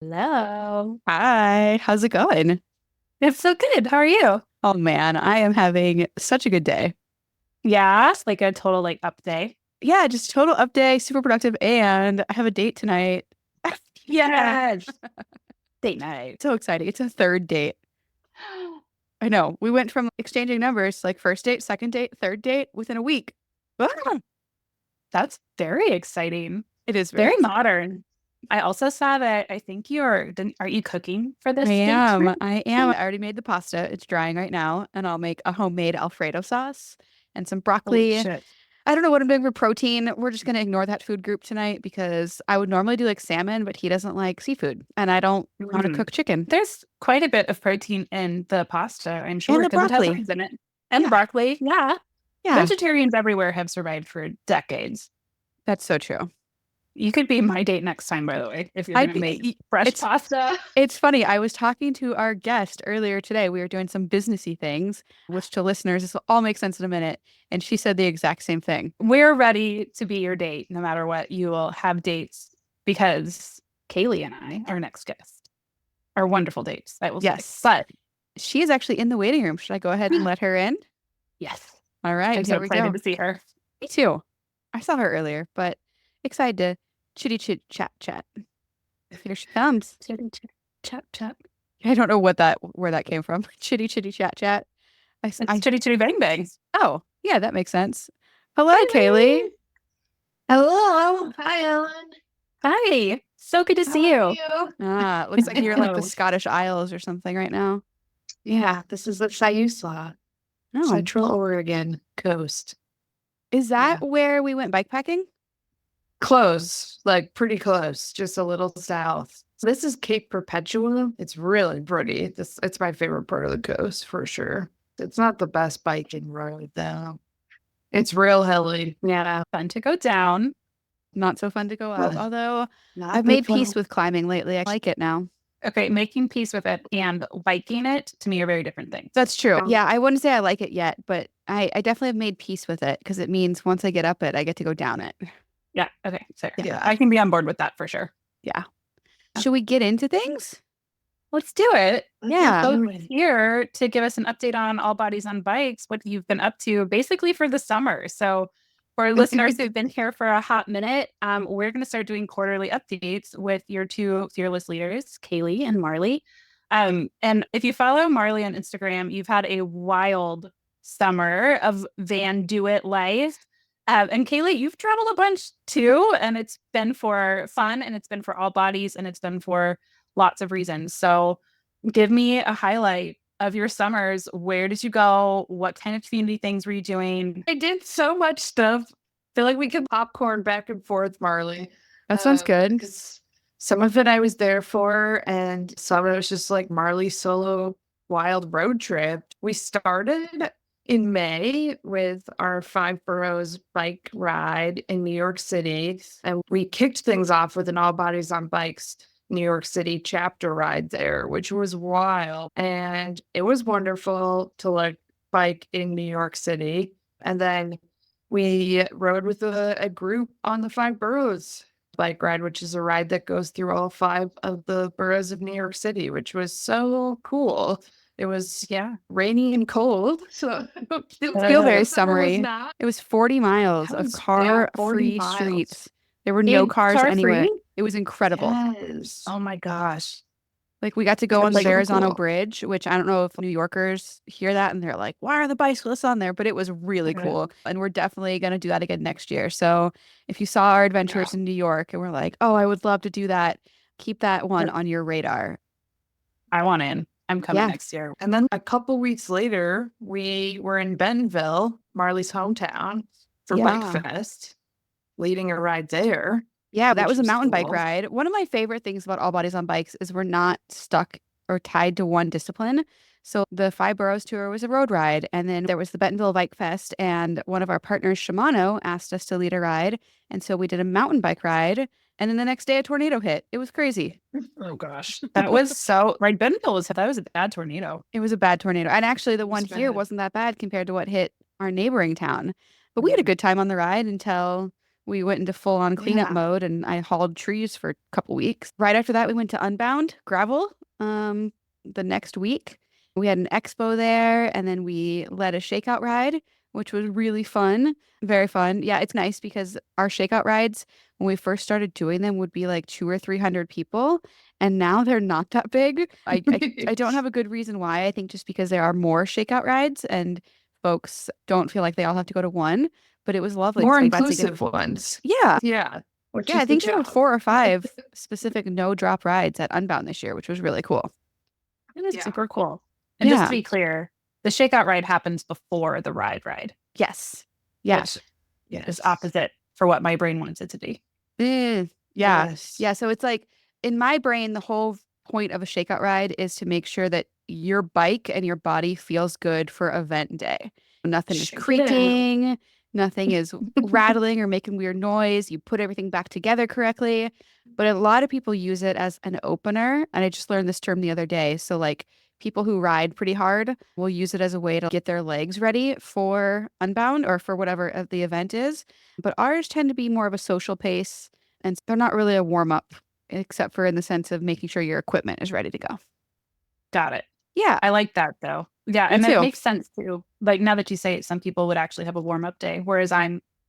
Hello. Hi, how's it going? It's so good. How are you? Oh man, I am having such a good day. Yeah, it's like a total up day. Yeah, just total up day, super productive, and I have a date tonight. Yeah, Yes. Date night. so exciting. It's a third date. I know. We went from exchanging numbers, like first date, second date, third date within a week. Ah, That's very exciting. it is very Very exciting. modern. I also saw that I think are you cooking for I this date am. tonight? I am. I already made the pasta. It's drying right now, and I'll make a homemade Alfredo sauce and some Holy broccoli. shit. I don't know what I'm doing for protein. We're just gonna ignore that food group tonight because I would normally do like salmon, but he doesn't like seafood, and I don't want to Mm. cook chicken There's quite a bit of protein in the pasta, I'm and sure, the because it has broccoli. eggs in it. And the Yeah, broccoli. Yeah. yeah, Vegetarians everywhere have survived for decades. that's so true. You could be my date next time, by the way, if you're I'd gonna be. make fresh It's pasta. it's funny. I was talking to our guest earlier today. We were doing some businessy things, which to listeners, this will all make sense in a minute, and she said the exact same thing. We're ready to be your date no matter what. You will have dates because Kaylee and I, our next guest, are wonderful dates, I will say. Yes, But she is actually in the waiting room. Should I go ahead and let her in? yes, All right, I'm so here we excited go. to see her. Me too. I saw her earlier, but excited to chitty chit chat chat. Here she comes. Chitty chitty, chap chap. I don't know where that came from. Chitty chitty chat chat. It's chitty chitty bang bang. Oh, yeah, that makes sense. Hello, Kaylee. Kaylee. Hello. Hi, Ellen. Hi. So good to How see are you. you? Ah, looks like you're in like the Oh, Scottish Isles or something right now. Yeah, this is the Siuslaw, Oh, Central Oregon coast. is that Yeah. where we went bikepacking? Close, like pretty close, just a little south. This is Cape Perpetua. It's really pretty. It's my favorite part of the coast for sure. It's not the best biking road though. It's real hilly. Yeah. fun to go down. Not so fun to go up, Well, although not I've made this peace one. with climbing lately. I like it now. Okay, making peace with it and liking it to me are very different things. That's true. Yeah, I wouldn't say I like it yet, but I definitely have made peace with it because it means once I get up it, I get to go down it. Yeah, okay, so Yeah. I can be on board with that for sure. Yeah. Should we get into things? Let's do it. Yeah. Both here to give us an update on All Bodies on Bikes, what you've been up to basically for the summer. So, for listeners who've been here for a hot minute, we're going to start doing quarterly updates with your two fearless leaders, Kaylee and Marley. And if you follow Marley on Instagram, you've had a wild summer of van do it life. And Kaylee, you've traveled a bunch too, and it's been for fun, and it's been for all bodies, and it's been for lots of reasons. So give me a highlight of your summers. Where did you go? What kind of community things were you doing? I did so much stuff. Feel like we could popcorn back and forth, Marley. That sounds good. Because some of it I was there for, and some of it was just like Marley's solo wild road trip. We started in May with our Five Boroughs bike ride in New York City, and we kicked things off with an All Bodies on Bikes New York City chapter ride there, which was wild. And it was wonderful to like bike in New York City. And then we rode with a group on the Five Boroughs bike ride, which is a ride that goes through all five of the boroughs of New York City, which was so cool. It was rainy and cold, so it Didn't feel very summer was summery. not. It was 40 miles That of was 40 car-free miles. streets. There were no cars car anywhere. free? It was incredible. Yes. Oh my gosh. Like we got to go on the Like, Verrazano cool. Bridge, which I don't know if New Yorkers hear that and they're like, why are the bicyclists on there? But it was really Right. cool. And we're definitely going to do that again next year. So if you saw our adventures in New York and we're like, oh, I would love to do that, keep that one on your radar. I want in. I'm coming Yeah. next year. And then a couple weeks later, we were in Bentonville, Marley's hometown, for Bike Yeah. Fest, leading a ride there. Yeah, that Which was a was mountain bike cool. ride. One of my favorite things about All Bodies on Bikes is we're not stuck or tied to one discipline. So the Five Boroughs tour was a road ride, and then there was the Bentonville Bike Fest, and one of our partners, Shimano, asked us to lead a ride, and so we did a mountain bike ride, and then the next day a tornado hit. It was crazy. Oh gosh. That was so right. Bentonville was that was a bad tornado. It was a bad tornado, and actually the It was one here bad. wasn't that bad compared to what hit our neighboring town. But we had a good time on the ride until We went into full on cleanup mode and I hauled trees for a couple weeks. Right after that, we went to Unbound Gravel the next week. We had an expo there and then we led a shakeout ride, which was really fun. Very fun. Yeah, it's nice because our shakeout rides, when we first started doing them, would be like 200 or 300 people. And now they're not that big. I don't have a good reason why. I think just because there are more shakeout rides and folks don't feel like they all have to go to one. But it was lovely. More So we got to get- inclusive ones. Yeah. Yeah. Yeah, I think there were 4 or 5 specific no drop rides at Unbound this year, which was really cool. It is super cool. And just Yeah. to be clear, the shakeout ride happens before the ride. Yes. Yeah. Yes. It's opposite for what my brain wants it to be. Yeah. Yes. Yeah. So it's like in my brain, the whole point of a shakeout ride is to make sure that your bike and your body feels good for event day. Nothing is Shake it out. creaking, nothing is rattling or making weird noise. You put everything back together correctly. But a lot of people use it as an opener. And I just learned this term the other day. So like people who ride pretty hard will use it as a way to get their legs ready for Unbound or for whatever the event is. But ours tend to be more of a social pace. And they're not really a warm up, except for in the sense of making sure your equipment is ready to go. Got it. Yeah. I like that though. Yeah. Me And too. that makes sense too. Like now that you say it, some people would actually have a warm up day. Whereas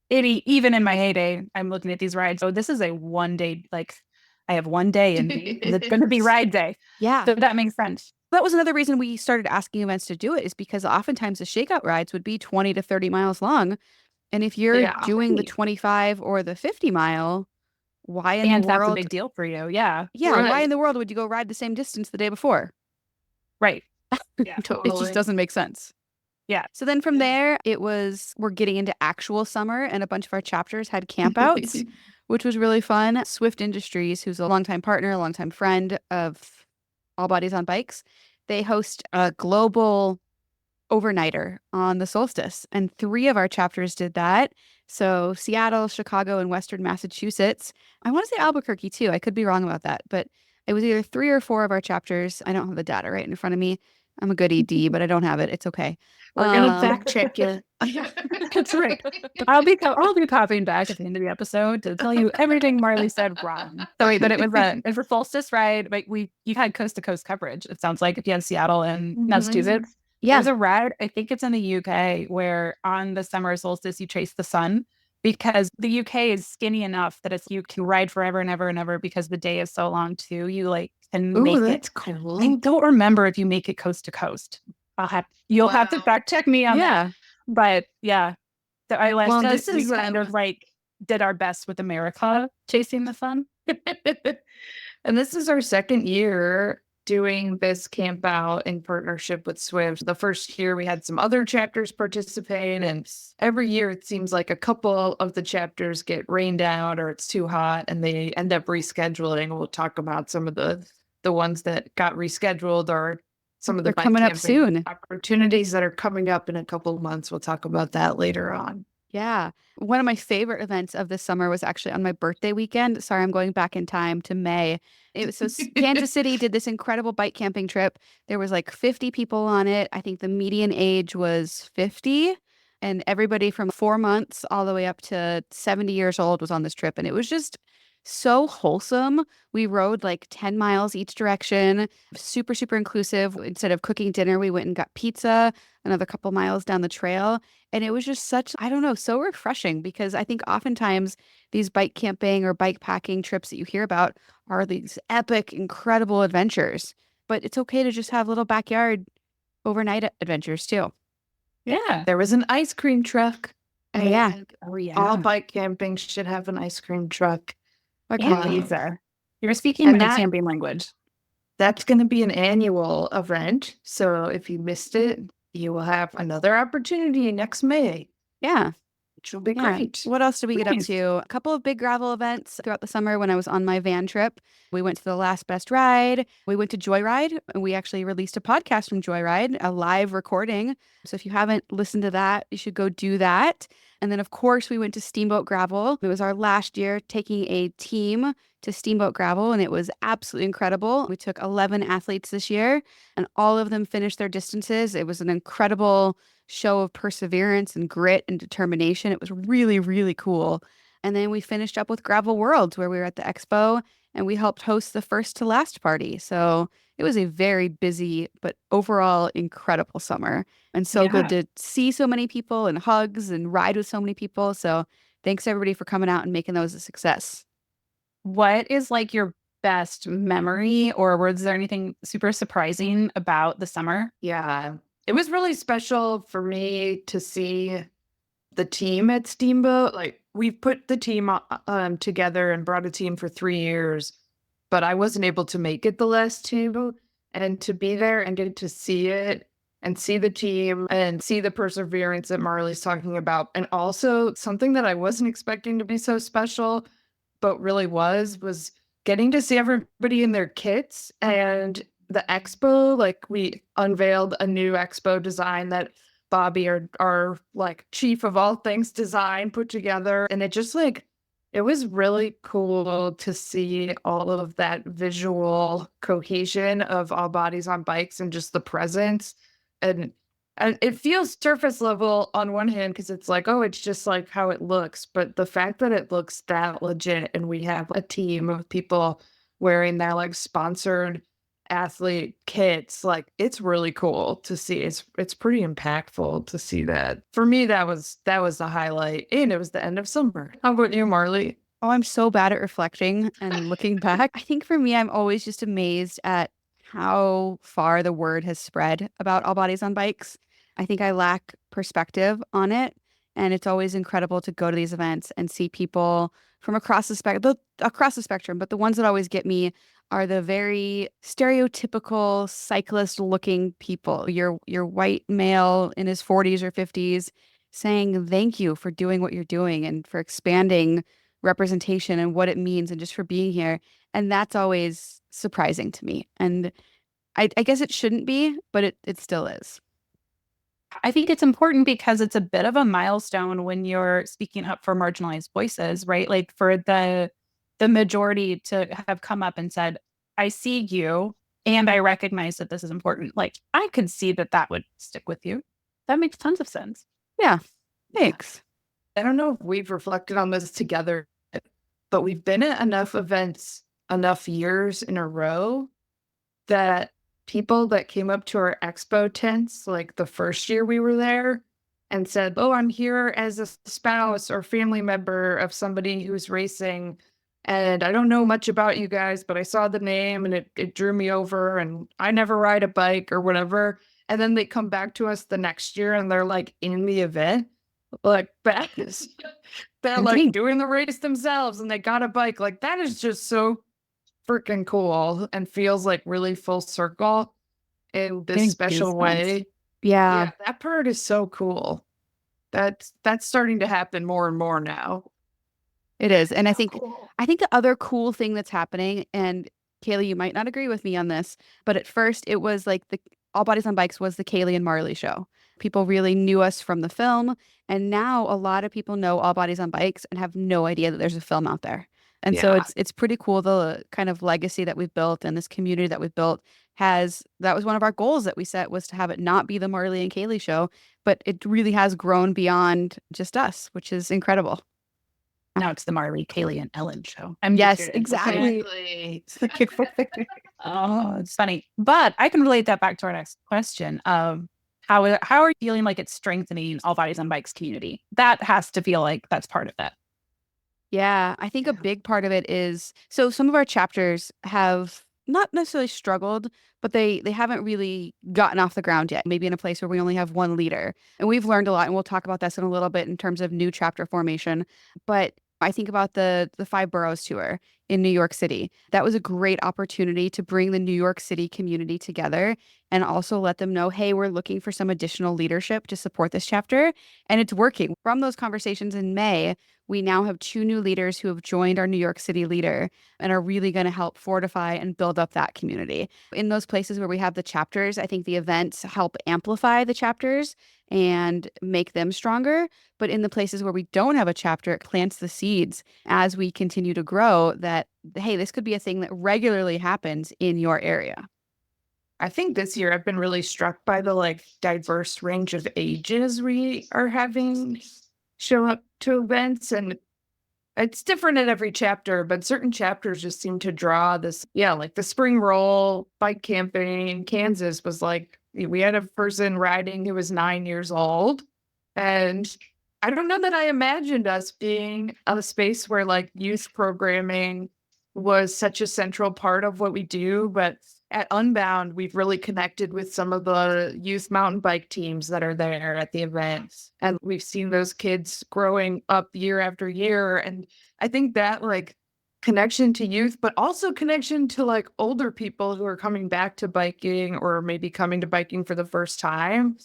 even in my heyday, I'm looking at these rides. So this is a 1 day, like I have 1 day and it's going to be ride day. Yeah. So that makes sense. That was another reason we started asking events to do it, is because oftentimes the shakeout rides would be 20 to 30 miles long. And if you're doing the 25 or the 50 mile, why in And the that's a world? big deal for you. Yeah. Yeah. Why Right. in the world would you go ride the same distance the day before? Right. Yeah. It just doesn't make sense. Yeah. So then from there, we're getting into actual summer, and a bunch of our chapters had campouts, which was really fun. Swift Industries, who's a longtime partner, a longtime friend of All Bodies on Bikes, they host a global overnighter on the solstice, and 3 of our chapters did that. So Seattle, Chicago, and Western Massachusetts. I want to say Albuquerque too. I could be wrong about that, but it was either 3 or 4 of our chapters. I don't have the data right in front of me. I'm a good ED, but I don't have it. It's okay. We're gonna fact check you. That's right. I'll be copying back at the end of the episode to tell you everything Marley said wrong. So wait, but it was a solstice ride. Like you had coast to coast coverage. It sounds like if you had Seattle and Massachusetts. Yeah. There's a ride, I think it's in the UK, where on the summer solstice you chase the sun, because the UK is skinny enough that you can ride forever and ever and ever because the day is so long too. You like can make that's it. cool. I don't remember if you make it coast to coast. You'll have to fact check me on that. But yeah. So this we is kind of like did our best with America chasing the sun. And this is our second year doing this camp out in partnership with Swift. The first year we had some other chapters participate, and every year it seems like a couple of the chapters get rained out or it's too hot and they end up rescheduling. We'll talk about some of the ones that got rescheduled, or some of the They're coming up bike soon. opportunities that are coming up in a couple of months. We'll talk about that later on. Yeah. One of my favorite events of this summer was actually on my birthday weekend. Sorry, I'm going back in time to May. It was Kansas City did this incredible bike camping trip. There was like 50 people on it. I think the median age was 50, and everybody from 4 months all the way up to 70 years old was on this trip. And it was just so wholesome. We rode like 10 miles each direction, super, super inclusive. Instead of cooking dinner, we went and got pizza another couple miles down the trail. And it was just so refreshing, because I think oftentimes these bike camping or bike packing trips that you hear about are these epic, incredible adventures. But it's okay to just have little backyard overnight adventures too. Yeah. There was an ice cream truck. Yeah. Oh yeah. All bike camping should have an ice cream truck. Yeah, Lisa. You're speaking And my that- camping language. That's going to be an annual event. So if you missed it, you will have another opportunity next May, Yeah. which will be Yeah. great. What else did we get up Nice. to? A couple of big gravel events throughout the summer when I was on my van trip. We went to the Last Best Ride. We went to Joyride, and we actually released a podcast from Joyride, a live recording. So if you haven't listened to that, you should go do that. And then, of course, we went to Steamboat Gravel. It was our last year taking a team to Steamboat Gravel, and it was absolutely incredible. We took 11 athletes this year, and all of them finished their distances. It was an incredible show of perseverance and grit and determination. It was really, really cool. And then we finished up with Gravel Worlds, where we were at the expo and we helped host the first to last party. So it was a very busy, but overall incredible summer. And so good to see so many people and hugs and ride with so many people. So thanks everybody for coming out and making those a success. What is like your best memory, or was there anything super surprising about the summer? Yeah, it was really special for me to see the team at Steamboat. Like, we've put the team together and brought a team for 3 years, but I wasn't able to make it the last two. And to be there and get to see it and see the team and see the perseverance that Marley's talking about. And also something that I wasn't expecting to be so special, but really was getting to see everybody in their kits. And the expo, like, we unveiled a new expo design that Bobby, our like chief of all things design, put together. And it just like, it was really cool to see all of that visual cohesion of All Bodies on Bikes and just the presence. And it feels surface level on one hand, because it's like, oh, it's just like how it looks. But the fact that it looks that legit, and we have a team of people wearing their like sponsored athlete kits, like, it's really cool to see. It's pretty impactful to see that. For me, that was the highlight, and it was the end of summer. How about you, Marley? Oh, I'm so bad at reflecting and looking back. I think for me, I'm always just amazed at how far the word has spread about All Bodies on Bikes. I think I lack perspective on it. And it's always incredible to go to these events and see people from across the spectrum. But the ones that always get me are the very stereotypical cyclist-looking people. Your white male in his 40s or 50s saying thank you for doing what you're doing and for expanding representation and what it means and just for being here. And that's always surprising to me. And I guess it shouldn't be, but it still is. I think it's important because it's a bit of a milestone when you're speaking up for marginalized voices, right? Like, for the majority to have come up and said, I see you and I recognize that this is important. Like, I could see that would stick with you. That makes tons of sense. Yeah. Thanks. I don't know if we've reflected on this together, but we've been at enough events, enough years in a row, that people that came up to our expo tents, like the first year we were there, and said, oh, I'm here as a spouse or family member of somebody who's racing, and I don't know much about you guys, but I saw the name and it drew me over, and I never ride a bike or whatever. And then they come back to us the next year and they're like in the event, like, they're like doing the race themselves and they got a bike. Like, that is just so freaking cool and feels like really full circle in this special way. Yeah, that part is so cool. That's starting to happen more and more now. it is. And I think the other cool thing that's happening, and Kailey, you might not agree with me on this, but at first it was like the All Bodies on Bikes was the Kailey and Marley show. People really knew us from the film, and now a lot of people know All Bodies on Bikes and have no idea that there's a film out there. And so it's pretty cool, the kind of legacy that we've built and this community that we've built that was one of our goals that we set, was to have it not be the Marley and Kailey show, but it really has grown beyond just us, which is incredible. Now it's the Marley, Kailey, and Ellen show. Yes, exactly. Oh, it's funny. But I can relate that back to our next question of how are you feeling like it's strengthening All Bodies on Bikes community? That has to feel like that's part of it. Yeah, I think a big part of it is, so some of our chapters have not necessarily struggled, but they haven't really gotten off the ground yet. Maybe in a place where we only have one leader. And we've learned a lot, and we'll talk about this in a little bit in terms of new chapter formation. But I think about the Five Boroughs tour in New York City. That was a great opportunity to bring the New York City community together and also let them know, hey, we're looking for some additional leadership to support this chapter. And it's working. From those conversations in May, we now have 2 new leaders who have joined our New York City leader and are really going to help fortify and build up that community. In those places where we have the chapters, I think the events help amplify the chapters and make them stronger. But in the places where we don't have a chapter, it plants the seeds as we continue to grow that, hey, this could be a thing that regularly happens in your area. I think this year I've been really struck by the like diverse range of ages we are having show up to events. And It's different in every chapter, but certain chapters just seem to draw this. Yeah, like the spring roll bike camping in Kansas was like, we had a person riding who was 9 years old. And I don't know that I imagined us being a space where like youth programming was such a central part of what we do. But at Unbound, we've really connected with some of the youth mountain bike teams that are there at the events. And we've seen those kids growing up year after year. And I think that like connection to youth, but also connection to like older people who are coming back to biking or maybe coming to biking for the first time,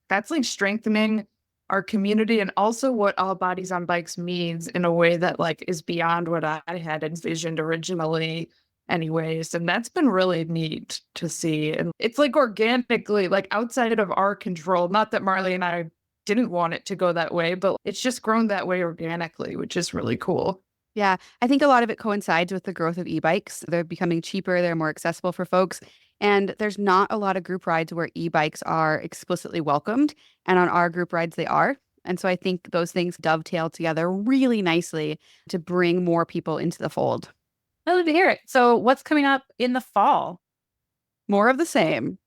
that's like strengthening our community and also what All Bodies on Bikes means in a way that like is beyond what I had envisioned originally anyways. And that's been really neat to see. And it's like organically, like outside of our control, not that Marley and I didn't want it to go that way, but it's just grown that way organically, which is really cool. Yeah, I think a lot of it coincides with the growth of e-bikes. They're becoming cheaper, they're more accessible for folks. And there's not a lot of group rides where e-bikes are explicitly welcomed. And on our group rides, they are. And so I think those things dovetail together really nicely to bring more people into the fold. I love to hear it. So what's coming up in the fall? More of the same.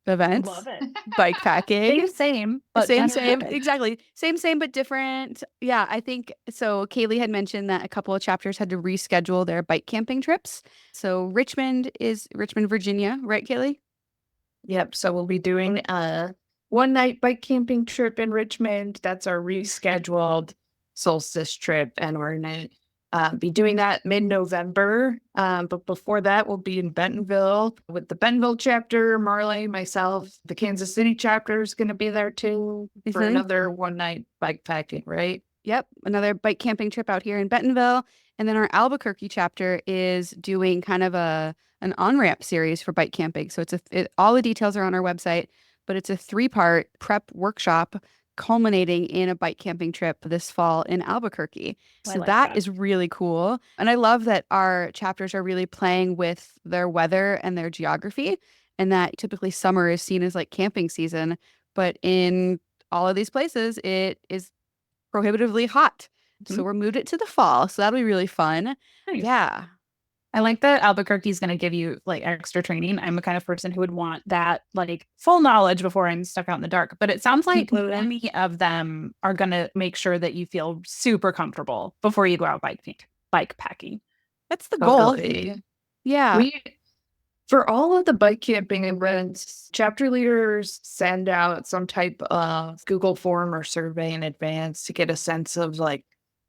Events, Love it. bike packing. Same, but Same, different. exactly. Same, but different. Yeah, I think so. Kailey had mentioned that a couple of chapters had to reschedule their bike camping trips. So Richmond, Virginia, right, Kailey? Yep. So we'll be doing a one night bike camping trip in Richmond. That's our rescheduled solstice trip. And we're going to be doing that mid-November. But before that, we'll be in Bentonville with the Bentonville chapter. Marley, myself, the Kansas City chapter is going to be there too for another one night bike packing, right? Yep. Another bike camping trip out here in Bentonville. And then our Albuquerque chapter is doing kind of an on-ramp series for bike camping. So all the details are on our website, but it's a 3-part prep workshop culminating in a bike camping trip this fall in Albuquerque. So that is really cool. And I love that our chapters are really playing with their weather and their geography, and that typically summer is seen as like camping season, but in all of these places, it is prohibitively hot. So we're moved it to the fall. So that'll be really fun. Nice. Yeah. I like that Albuquerque is going to give you like extra training. I'm the kind of person who would want that like full knowledge before I'm stuck out in the dark. But it sounds like many of them are going to make sure that you feel super comfortable before you go out bike packing. That's the goal. Yeah. For all of the bike camping events, chapter leaders send out some type of Google form or survey in advance to get a sense of like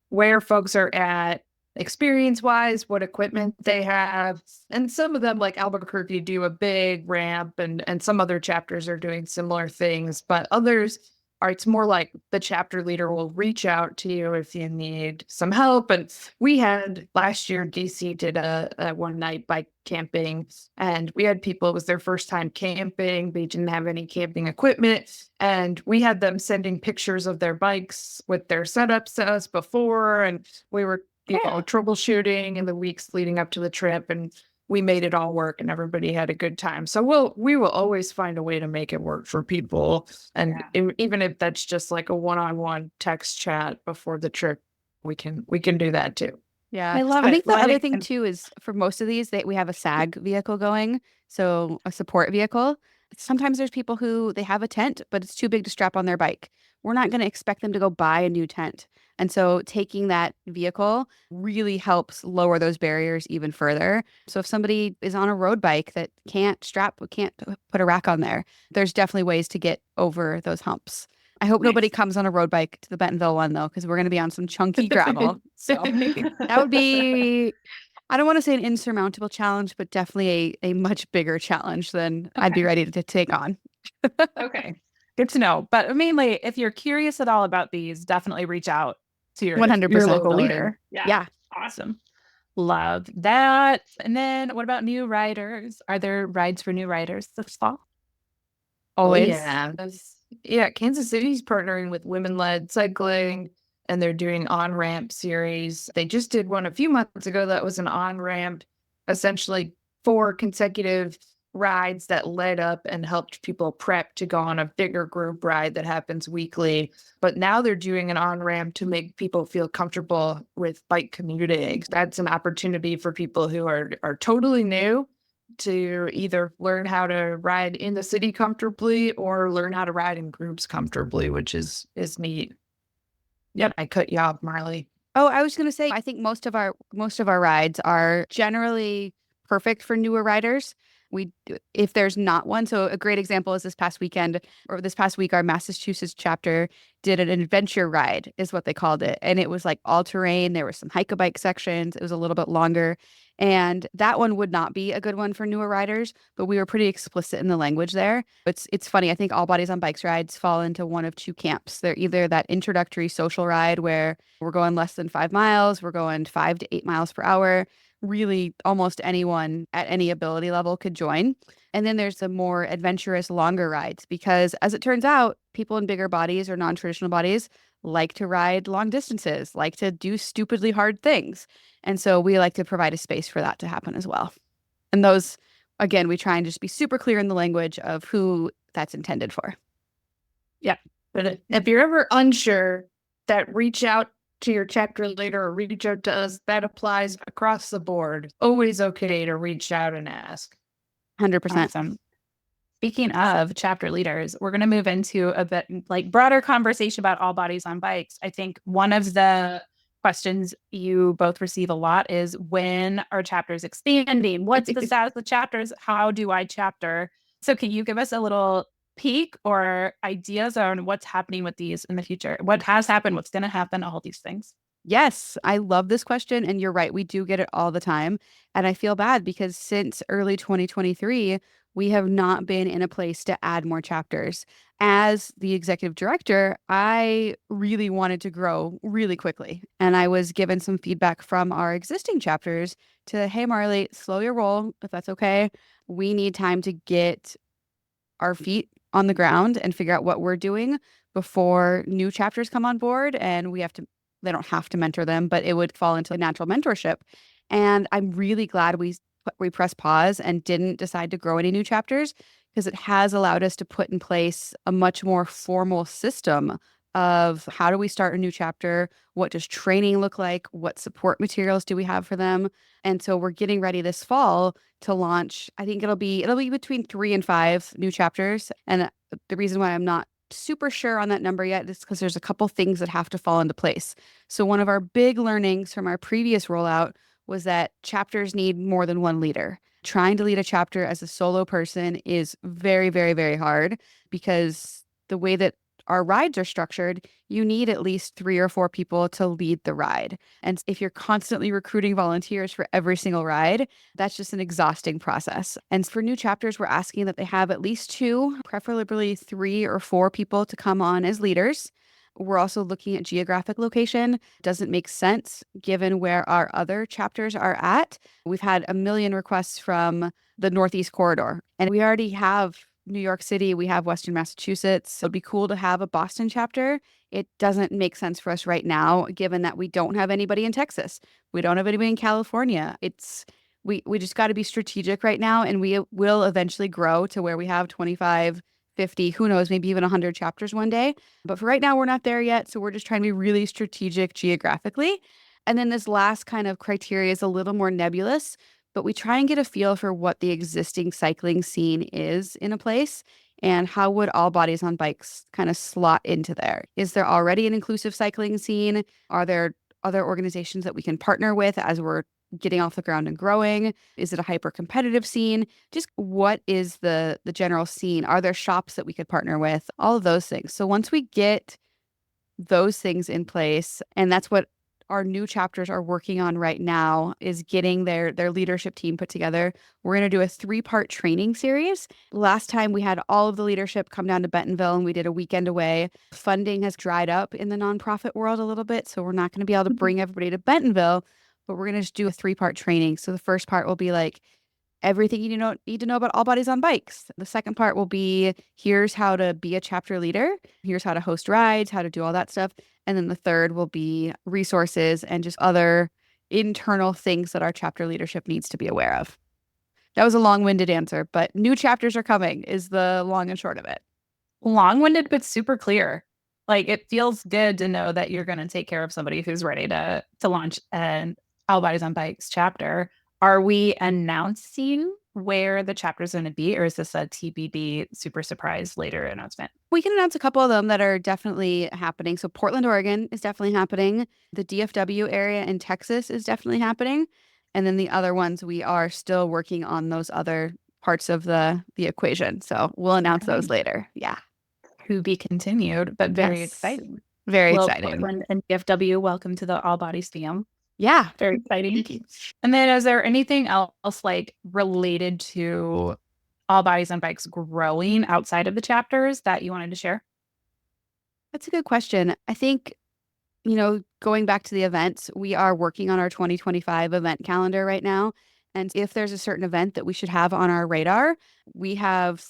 where folks are at experience-wise, what equipment they have. And some of them, like Albuquerque, do a big ramp, and some other chapters are doing similar things. But others are, it's more like the chapter leader will reach out to you if you need some help. And we had last year, DC did a one-night bike camping, and we had people, it was their first time camping. They didn't have any camping equipment. And we had them sending pictures of their bikes with their setups to us before. And we were troubleshooting in the weeks leading up to the trip, and we made it all work and everybody had a good time. So we will always find a way to make it work for people. And even if that's just like a one-on-one text chat before the trip, we can do that too. Yeah. I love it. I think the other thing too is for most of these we have a SAG vehicle going. So a support vehicle. Sometimes there's people who they have a tent, but it's too big to strap on their bike. We're not going to expect them to go buy a new tent. And so taking that vehicle really helps lower those barriers even further. So if somebody is on a road bike that can't put a rack on there, there's definitely ways to get over those humps. I hope nobody comes on a road bike to the Bentonville one though, because we're going to be on some chunky gravel. So that would be, I don't want to say an insurmountable challenge, but definitely a much bigger challenge than I'd be ready to take on. Okay. Good to know. But mainly, if you're curious at all about these, definitely reach out to your 100% local leader. Yeah. Awesome. Love that. And then what about new riders? Are there rides for new riders this fall? Always. Yeah. Kansas City's partnering with Women-Led Cycling, and they're doing on-ramp series. They just did one a few months ago that was an on-ramp, essentially 4 consecutive rides that led up and helped people prep to go on a bigger group ride that happens weekly. But now they're doing an on-ramp to make people feel comfortable with bike commuting. That's an opportunity for people who are totally new to either learn how to ride in the city comfortably or learn how to ride in groups comfortably, which is neat. Yep, I cut you off, Marley. Oh, I was going to say, I think most of our rides are generally perfect for newer riders. If there's not one, so a great example is this past week, our Massachusetts chapter did an adventure ride, is what they called it. And it was like all terrain. There were some hike-a-bike sections. It was a little bit longer. And that one would not be a good one for newer riders, but we were pretty explicit in the language there. It's funny. I think All Bodies on Bikes rides fall into one of two camps. They're either that introductory social ride where we're going less than 5 miles, we're going 5 to 8 miles per hour. Really, almost anyone at any ability level could join. And then there's the more adventurous, longer rides, because as it turns out, people in bigger bodies or non-traditional bodies like to ride long distances, like to do stupidly hard things. And so we like to provide a space for that to happen as well. And those, again, we try and just be super clear in the language of who that's intended for. Yeah. But if you're ever unsure, that reach out to your chapter leader or reach out to us, that applies across the board. Always okay to reach out and ask. 100%. Awesome. Speaking of chapter leaders, we're going to move into a bit like broader conversation about All Bodies on Bikes. I think one of the questions you both receive a lot is, when are chapters expanding? What's the status of the chapters? How do I chapter? So can you give us a little peek or ideas on what's happening with these in the future? What has happened? What's going to happen? All these things. Yes, I love this question. And you're right. We do get it all the time. And I feel bad because since early 2023, we have not been in a place to add more chapters. As the executive director, I really wanted to grow really quickly. And I was given some feedback from our existing chapters to, hey, Marley, slow your roll, if that's okay. We need time to get our feet on the ground and figure out what we're doing before new chapters come on board. And they don't have to mentor them, but it would fall into a natural mentorship. And I'm really glad we pressed pause and didn't decide to grow any new chapters, because it has allowed us to put in place a much more formal system of how do we start a new chapter? What does training look like? What support materials do we have for them? And so we're getting ready this fall to launch. I think it'll be between 3 and 5 new chapters. And the reason why I'm not super sure on that number yet is because there's a couple things that have to fall into place. So one of our big learnings from our previous rollout was that chapters need more than one leader. Trying to lead a chapter as a solo person is very, very, very hard, because the way that our rides are structured, you need at least 3 or 4 people to lead the ride. And if you're constantly recruiting volunteers for every single ride, that's just an exhausting process. And for new chapters, we're asking that they have at least 2, preferably 3 or 4 people to come on as leaders. We're also looking at geographic location. Doesn't make sense given where our other chapters are at. We've had a million requests from the Northeast corridor, and we already have New York City, we have Western Massachusetts. It'd be cool to have a Boston chapter. It doesn't make sense for us right now, given that we don't have anybody in Texas. We don't have anybody in California. We just got to be strategic right now, and we will eventually grow to where we have 25, 50, who knows, maybe even 100 chapters one day. But for right now, we're not there yet. So we're just trying to be really strategic geographically. And then this last kind of criteria is a little more nebulous, but we try and get a feel for what the existing cycling scene is in a place, and how would All Bodies on Bikes kind of slot into there. Is there already an inclusive cycling scene? Are there other organizations that we can partner with as we're getting off the ground and growing? Is it a hyper competitive scene? Just what is the general scene? Are there shops that we could partner with? All of those things. So once we get those things in place, and that's what our new chapters are working on right now, is getting their leadership team put together. We're going to do a 3-part training series. Last time we had all of the leadership come down to Bentonville and we did a weekend away. Funding has dried up in the nonprofit world a little bit, so we're not going to be able to bring everybody to Bentonville, but we're going to just do a 3-part training. So the first part will be like everything you need to know about All Bodies on Bikes. The second part will be, here's how to be a chapter leader. Here's how to host rides, how to do all that stuff. And then the third will be resources and just other internal things that our chapter leadership needs to be aware of. That was a long-winded answer, but new chapters are coming is the long and short of it. Long-winded, but super clear. Like, it feels good to know that you're going to take care of somebody who's ready to launch an All Bodies on Bikes chapter. Are we announcing where the chapter is going to be, or is this a TBD super surprise later announcement? We can announce a couple of them that are definitely happening. So Portland, Oregon is definitely happening. The DFW area in Texas is definitely happening. And then the other ones, we are still working on those other parts of the equation. So we'll announce those later. Yeah. To be continued, but very Yes. exciting. Very Well, exciting. Portland and DFW, welcome to the All Bodies fam. Yeah. Very exciting. And then is there anything else like related to All Bodies on Bikes growing outside of the chapters that you wanted to share? That's a good question. I think, going back to the events, we are working on our 2025 event calendar right now. And if there's a certain event that we should have on our radar, we have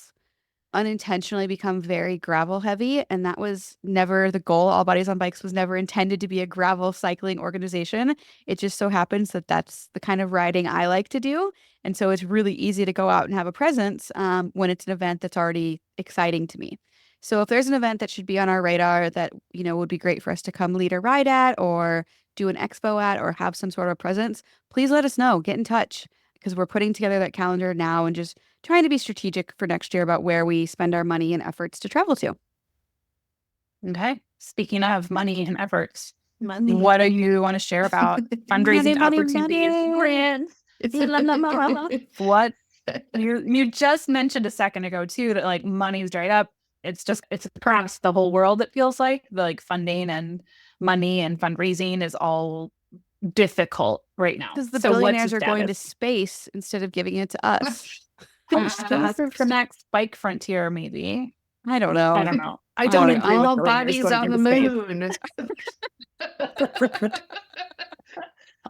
unintentionally become very gravel heavy. And that was never the goal. All Bodies on Bikes was never intended to be a gravel cycling organization. It just so happens that that's the kind of riding I like to do. And so it's really easy to go out and have a presence when it's an event that's already exciting to me. So if there's an event that should be on our radar that, would be great for us to come lead a ride at or do an expo at or have some sort of presence, please let us know. Get in touch because we're putting together that calendar now and just trying to be strategic for next year about where we spend our money and efforts to travel to. Okay. Speaking of money and efforts, what do you want to share about fundraising opportunities? What you just mentioned a second ago too, that like money's dried up. It's across the whole world. It feels like funding and money and fundraising is all difficult right now because the billionaires are going to space instead of giving it to us. For next bike frontier, maybe. I don't know. I don't agree with All Bodies on the moon.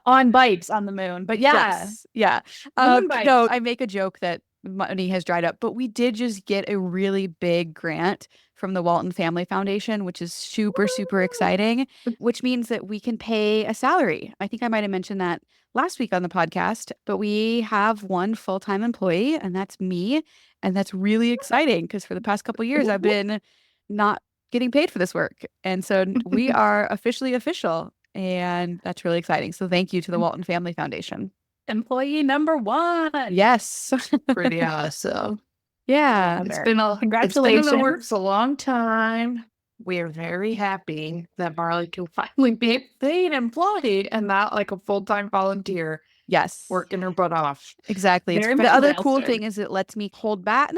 On bikes on the moon. But yeah. Yes. Yeah. No, I make a joke that money has dried up, but we did just get a really big grant from the Walton Family Foundation, which is super, super exciting, which means that we can pay a salary. I think I might have mentioned that last week on the podcast, but we have one full-time employee, and that's me. And that's really exciting because for the past couple of years, I've been not getting paid for this work. And so we are officially official, and that's really exciting. So thank you to the Walton Family Foundation. Employee number 1. Yes. Pretty awesome. Yeah. It's been congratulations. It's been in the works a long time. We're very happy that Marley can finally be a paid employee and not like a full-time volunteer. Yes. Working her butt off. Exactly. The other cool thing is it lets me cut back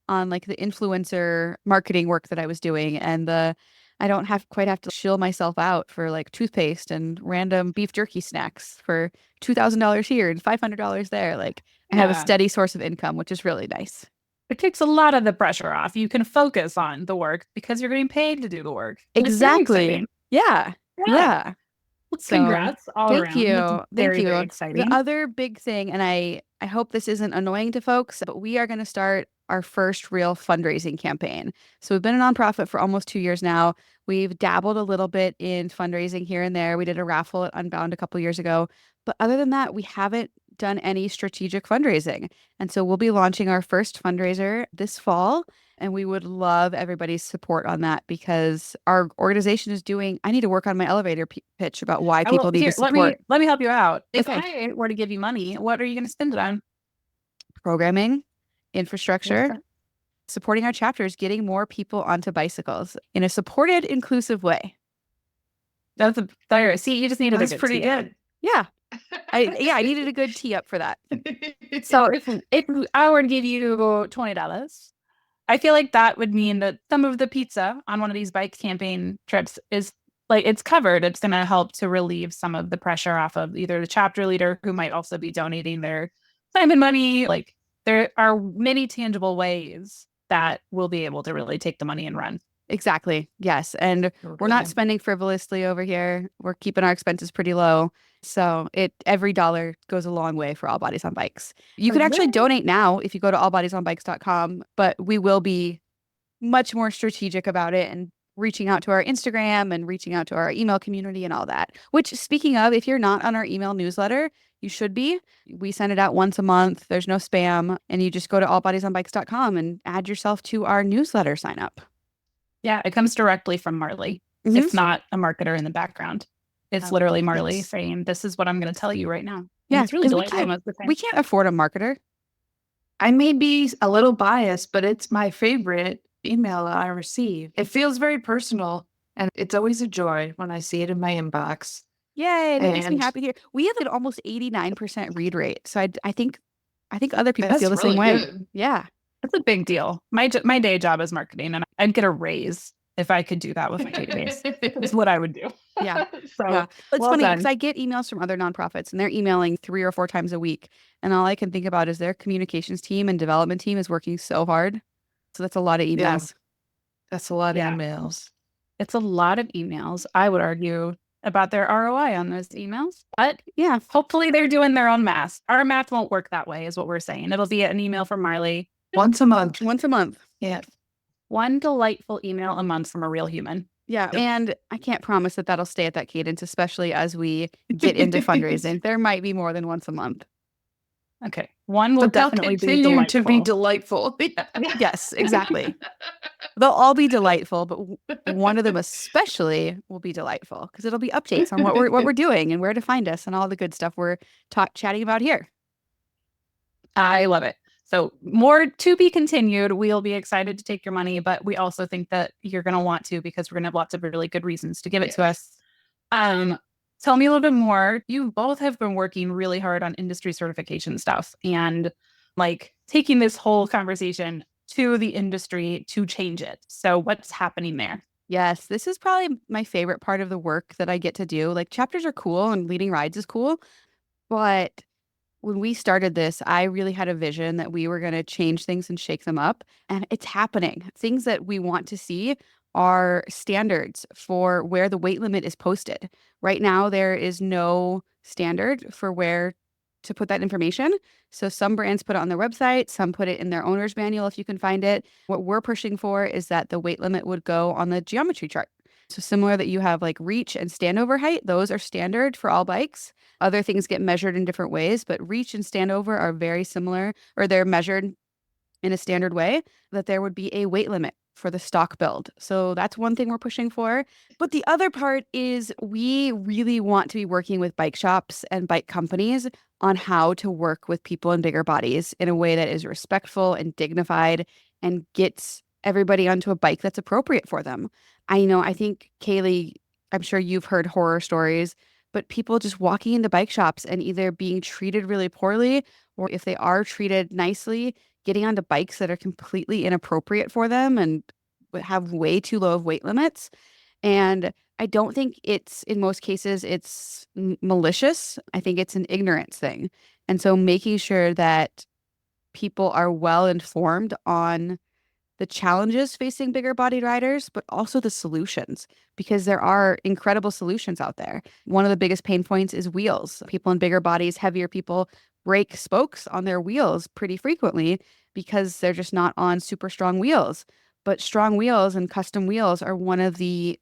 on like the influencer marketing work that I was doing, and I don't quite have to shill myself out for like toothpaste and random beef jerky snacks for $2,000 here and $500 there. Like I have a steady source of income, which is really nice. It takes a lot of the pressure off. You can focus on the work because you're getting paid to do the work. Exactly. Yeah. Well, congrats all thank around. you. Very Thank you. exciting. The other big thing, and I hope this isn't annoying to folks, but we are going to start our first real fundraising campaign. So we've been a nonprofit for almost 2 years now. We've dabbled a little bit in fundraising here and there. We did a raffle at Unbound a couple years ago. But other than that, we haven't done any strategic fundraising. And so we'll be launching our first fundraiser this fall. And we would love everybody's support on that because our organization is I need to work on my elevator pitch about why people need to support. Let me help you out. If Okay. I were to give you money, what are you going to spend it on? Programming, infrastructure, supporting our chapters, getting more people onto bicycles in a supported, inclusive way. See, you just needed That's pretty good. Yeah. I needed a good tee up for that. So if I were to give you $20, I feel like that would mean that some of the pizza on one of these bike campaign trips is like it's covered. It's going to help to relieve some of the pressure off of either the chapter leader who might also be donating their time and money. Like there are many tangible ways that we'll be able to really take the money and run. Exactly. Yes. And we're not spending frivolously over here. We're keeping our expenses pretty low. So every dollar goes a long way for All Bodies on Bikes. You can actually donate now if you go to allbodiesonbikes.com, but we will be much more strategic about it and reaching out to our Instagram and reaching out to our email community and all that. Which, speaking of, if you're not on our email newsletter, you should be. We send it out once a month. There's no spam. And you just go to allbodiesonbikes.com and add yourself to our newsletter sign up. Yeah, it comes directly from Marley. Mhm. It's not a marketer in the background. It's Oh, literally Marley yes. saying, this is what I'm going to tell you right now. And Yeah, it's really 'cause we delightful can't- most of the time. We can't afford a marketer. I may be a little biased, but it's my favorite email I receive. It feels very personal, and it's always a joy when I see it in my inbox. Yay, that makes me And- happy to hear. We have an almost 89% read rate. So I think other people That's feel the same really way. good. Yeah. That's a big deal. My day job is marketing, and I'd get a raise if I could do that with my database. That's what I would do. Yeah. So Yeah. It's well funny done. because I get emails from other nonprofits and they're emailing 3 or 4 times a week. And all I can think about is their communications team and development team is working so hard. So that's a lot of emails. Yeah. That's a lot Yeah. of emails. It's a lot of emails. I would argue about their ROI on those emails, but Yeah. hopefully they're doing their own math. Our math won't work that way, is what we're saying. It'll be an email from Marley. Once a month. Once a month. Yeah. One delightful email a month from a real human. Yeah. And I can't promise that that'll stay at that cadence, especially as we get into fundraising. There might be more than once a month. Okay. One will But they'll definitely be continue to be delightful. delightful. Yes, exactly. They'll all be delightful, but one of them especially will be delightful because it'll be updates on what we're doing and where to find us and all the good stuff we're chatting about here. I love it. So more to be continued. We'll be excited to take your money, but we also think that you're going to want to because we're going to have lots of really good reasons to give it to us. Tell me a little bit more. You both have been working really hard on industry certification stuff and like taking this whole conversation to the industry to change it. So what's happening there? Yes, this is probably my favorite part of the work that I get to do. Like chapters are cool and leading rides is cool, but when we started this, I really had a vision that we were going to change things and shake them up. And it's happening. Things that we want to see are standards for where the weight limit is posted. Right now, there is no standard for where to put that information. So some brands put it on their website, some put it in their owner's manual if you can find it. What we're pushing for is that the weight limit would go on the geometry chart. So similar that you have like reach and standover height, those are standard for all bikes. Other things get measured in different ways, but reach and standover are very similar, or they're measured in a standard way, that there would be a weight limit for the stock build. So that's one thing we're pushing for. But the other part is we really want to be working with bike shops and bike companies on how to work with people in bigger bodies in a way that is respectful and dignified and gets everybody onto a bike that's appropriate for them. I think, Kailey, I'm sure you've heard horror stories, but people just walking into bike shops and either being treated really poorly, or if they are treated nicely, getting onto bikes that are completely inappropriate for them and have way too low of weight limits. And I don't think in most cases, it's malicious. I think it's an ignorance thing. And so making sure that people are well informed on the challenges facing bigger bodied riders, but also the solutions, because there are incredible solutions out there. One of the biggest pain points is wheels. People in bigger bodies, heavier people, break spokes on their wheels pretty frequently because they're just not on super strong wheels. But strong wheels and custom wheels are one of the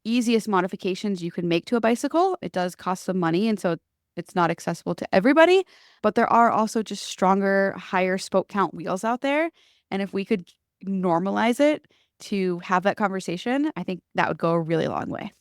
easiest modifications you can make to a bicycle. It does cost some money, and so it's not accessible to everybody, but there are also just stronger, higher spoke count wheels out there. And if we could normalize it to have that conversation, I think that would go a really long way.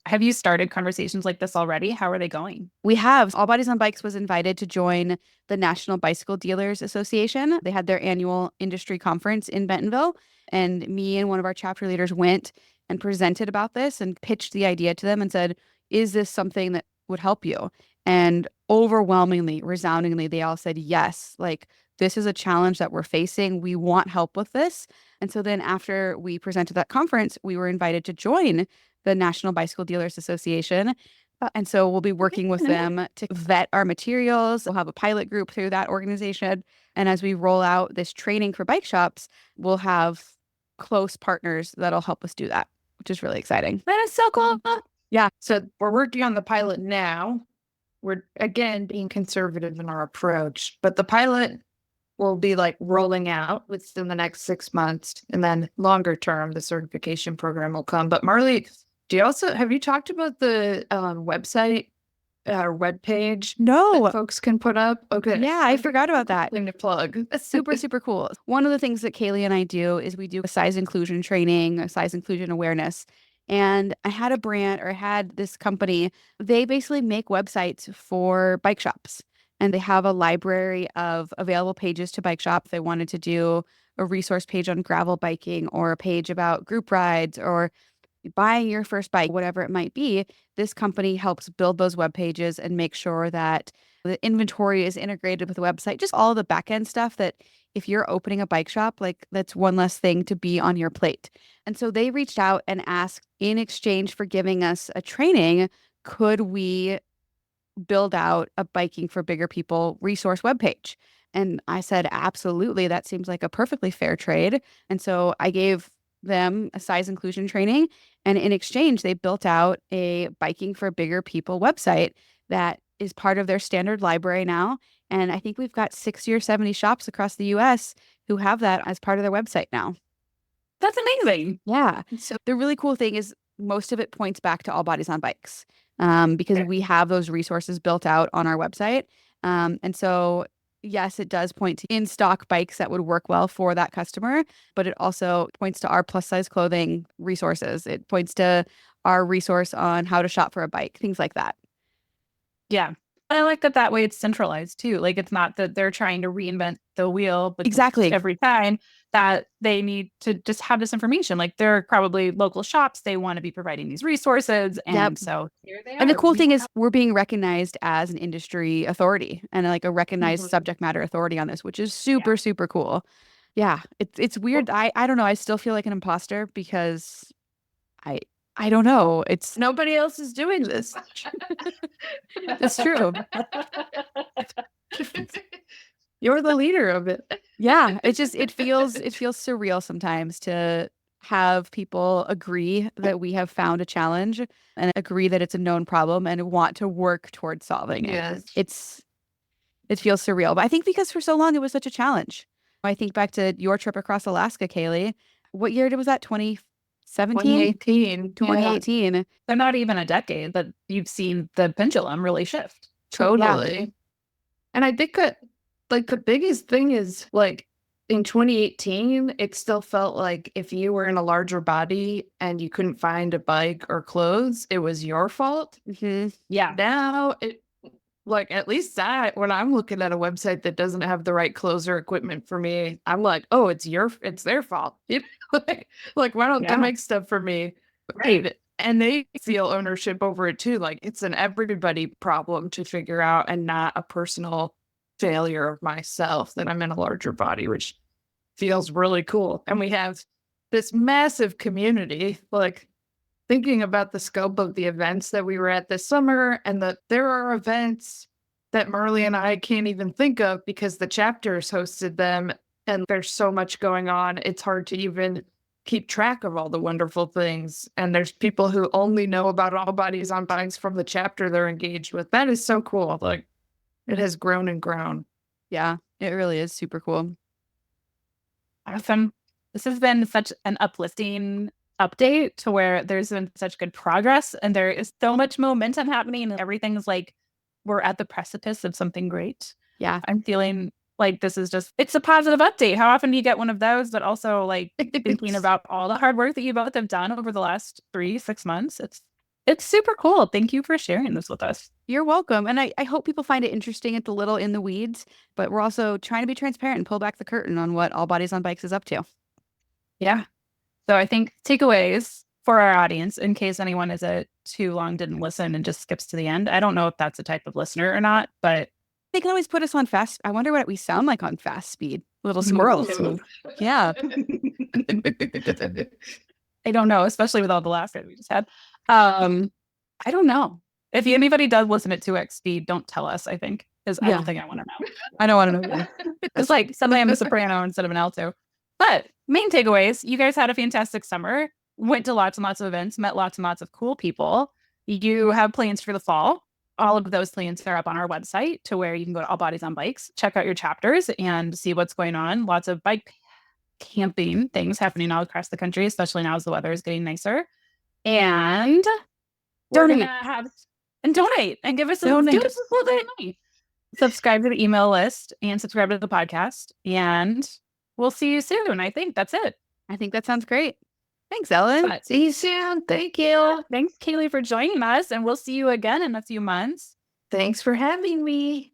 Have you started conversations like this already? How are they going? We have. All Bodies on Bikes was invited to join the National Bicycle Dealers Association. They had their annual industry conference in Bentonville, and me and one of our chapter leaders went and presented about this and pitched the idea to them and said, is this something that would help you? And overwhelmingly, resoundingly, they all said yes. Like, this is a challenge that we're facing. We want help with this. And so then after we presented that conference, we were invited to join the National Bicycle Dealers Association. And so we'll be working with them to vet our materials. We'll have a pilot group through that organization. And as we roll out this training for bike shops, we'll have close partners that'll help us do that, which is really exciting. That is so cool. Yeah. So we're working on the pilot now. We're, again, being conservative in our approach, but the pilot will be like rolling out within the next 6 months. And then longer term, the certification program will come. But Marley, have you talked about the website webpage No. that folks can put up? Okay. Yeah, I forgot about that. Thing to plug. That's super, super cool. One of the things that Kailey and I do is we do a size inclusion training, a size inclusion awareness. And I had a brand, or I had this company, they basically make websites for bike shops. And they have a library of available pages to bike shop. If they wanted to do a resource page on gravel biking, or a page about group rides, or buying your first bike, whatever it might be, this company helps build those web pages and make sure that the inventory is integrated with the website, just all the back end stuff that if you're opening a bike shop, like that's one less thing to be on your plate. And so they reached out and asked, in exchange for giving us a training, could we build out a biking for bigger people resource webpage? And I said, absolutely. That seems like a perfectly fair trade. And so I gave them a size inclusion training. And in exchange, they built out a biking for bigger people website that is part of their standard library now. And I think we've got 60 or 70 shops across the US who have that as part of their website now. That's amazing. Yeah. So the really cool thing is most of it points back to All Bodies on Bikes, because we have those resources built out on our website. And so, yes, it does point to in-stock bikes that would work well for that customer, but it also points to our plus size clothing resources. It points to our resource on how to shop for a bike, things like that. Yeah. I like that way it's centralized too. Like, it's not that they're trying to reinvent the wheel, but Exactly. every time that they need to just have this information. Like, they're probably local shops. They want to be providing these resources. And so here they are. And the cool thing is we're being recognized as an industry authority and like a recognized subject matter authority on this, which is super, super cool. Yeah. It's weird. I don't know. I still feel like an imposter because I don't know. It's Nobody else is doing this. It's true. You're the leader of it. Yeah, it feels surreal sometimes to have people agree that we have found a challenge and agree that it's a known problem and want to work towards solving it. Yes. It feels surreal. But I think because for so long it was such a challenge. I think back to your trip across Alaska, Kailey. What year was that? 2017? 2018. They're not even a decade that you've seen the pendulum really shift. Totally. Yeah. And I think that like the biggest thing is like in 2018, it still felt like if you were in a larger body and you couldn't find a bike or clothes, it was your fault. Mm-hmm. Yeah. Now like at least when I'm looking at a website that doesn't have the right clothes or equipment for me, I'm like, oh, it's their fault. Like why don't they make stuff for me? Right. And they feel ownership over it too. Like it's an everybody problem to figure out and not a personal failure of myself that I'm in a larger body, which feels really cool. And we have this massive community, like thinking about the scope of the events that we were at this summer, and that there are events that Marley and I can't even think of because the chapters hosted them and there's so much going on. It's hard to even keep track of all the wonderful things. And there's people who only know about All Bodies on Bikes from the chapter they're engaged with. That is so cool. Like it has grown and grown. Yeah, it really is super cool. Awesome. This has been such an uplifting update to where there's been such good progress and there is so much momentum happening and everything's like we're at the precipice of something great. Yeah. I'm feeling like this is it's a positive update. How often do you get one of those? But also like thinking about all the hard work that you both have done over the last 3-6 months. It's super cool. Thank you for sharing this with us. You're welcome. And I hope people find it interesting at the little in the weeds, but we're also trying to be transparent and pull back the curtain on what All Bodies on Bikes is up to. Yeah. So I think takeaways for our audience, in case anyone is too long, didn't listen and just skips to the end. I don't know if that's a type of listener or not, but they can always put us on fast. I wonder what we sound like on fast speed. Little squirrels. Yeah. I don't know, especially with all the laughter we just had. I don't know. If anybody does listen at 2x speed, don't tell us, I think. Because I don't think I want to know. I don't want to know. It's like suddenly I'm a soprano instead of an alto. But main takeaways, you guys had a fantastic summer, went to lots and lots of events, met lots and lots of cool people. You have plans for the fall. All of those plans are up on our website to where you can go to All Bodies on Bikes, check out your chapters and see what's going on. Lots of bike camping things happening all across the country, especially now as the weather is getting nicer. And we're going to have And donate and give us Donate. give us a little bit of money. Subscribe to the email list and subscribe to the podcast. And we'll see you soon. I think that's it. I think that sounds great. Thanks, Ellen. But See you soon. Thank you. thanks, Kailey, for joining us. And we'll see you again in a few months. Thanks for having me.